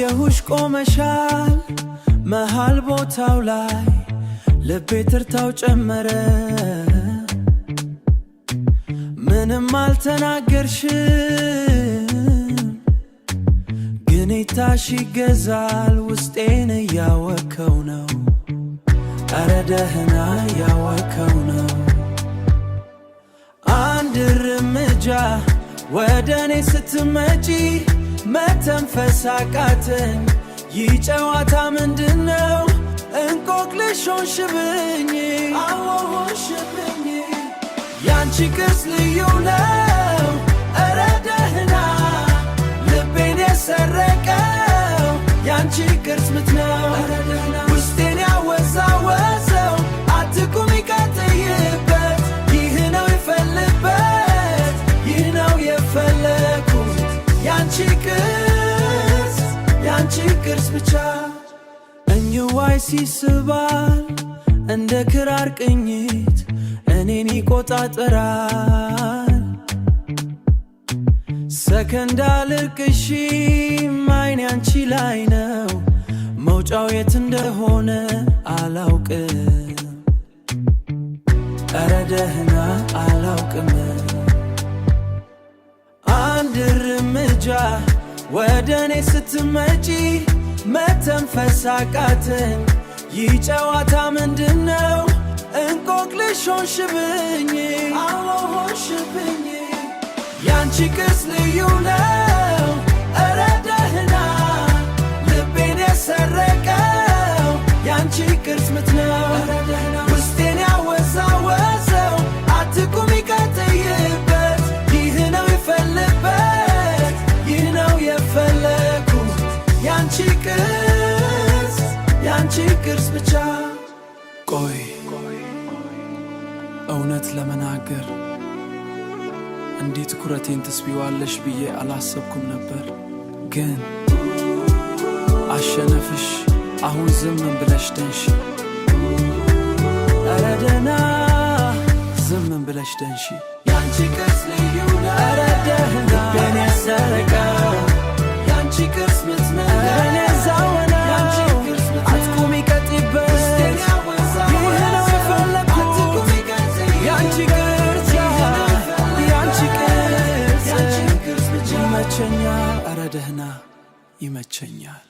አየሁሽ ቆመሻል መሃል ቦታው ላይ ልቤ ትርታው ጨመረ ምንም አልተናገርሽም ግን ይታሽ ይገዛል ውስጤን እያወከው ነው ኧረ ደህና እያወከው ነው አንድ እርምጃ ወደኔ ስትመጪ መተንፈስ አቃተኝ ይህ ጨዋታ ምንድነው እንቆቅልሽ ሆንሽብኝ አዎ ሆንሽብኝ ያንቺ ቅርጽ ልዩ ነው ኧረ ደህና ልቤን የሰረቀው ያንቺ ቅርጽ ምት ነው ውስጤን ያወዛወዘው አትቁሚ ቀጥይበት ይህ ነው የፈለግበት ይህ ነው የፈለግኩት ያንቺ ቅርጽ ብቻ እኝዋይ ሲስባል እንደ ክራር ቅኝት እኔን ይቆጣጠራል ሰከንድ አልርቅሽም አይኔ አንቺ ላይ ነው መውጫው የት እንደሆነ አላውቅም ኧረ ደህና አላውቅም አንድ እርምጃ ወደኔ ስትመጪ መተንፈስ አቃተኝ ይህ ጨዋታ ምንድነው እንቆቅልሽ ሆንሽብኝ አዎ ሆንሽብኝ ያንቺ ቅርጽ ልዩ ነው ኧረ ደህና ልቤን የሰረቀው ያንቺ ቅርጽ ምት ነው ውስጤን ያወዛወዘው አትቁሚ ቀጥይበት ይህ ነው የፈለግበት ይህ ነው የፈለግኩት ያንቺ ቅርጽ ብቻ ቆይ እውነት ለመናገር እንዲህ ትኩረቴን ትስቢዋለሽ ብዬ አላሰብኩም ነበር ግን አሸነፍሽ አሁን ዝም ብለሽ ደንሺ ኧረ ደህና ዝም ብለሽ ደንሺ ያንቺ ቅርጽ ልዩ ነው ኧረ ደህና ልቤን የሰረቀው ያንቺ ቅርጽ ምት ነው እኔ እዛው ነው አትቁሚ ቀጥይበት ይህ ነው የፈለግኩት ያንቺ ቅርጽ ይመቸኛል ኧረ ደህና ይመቸኛል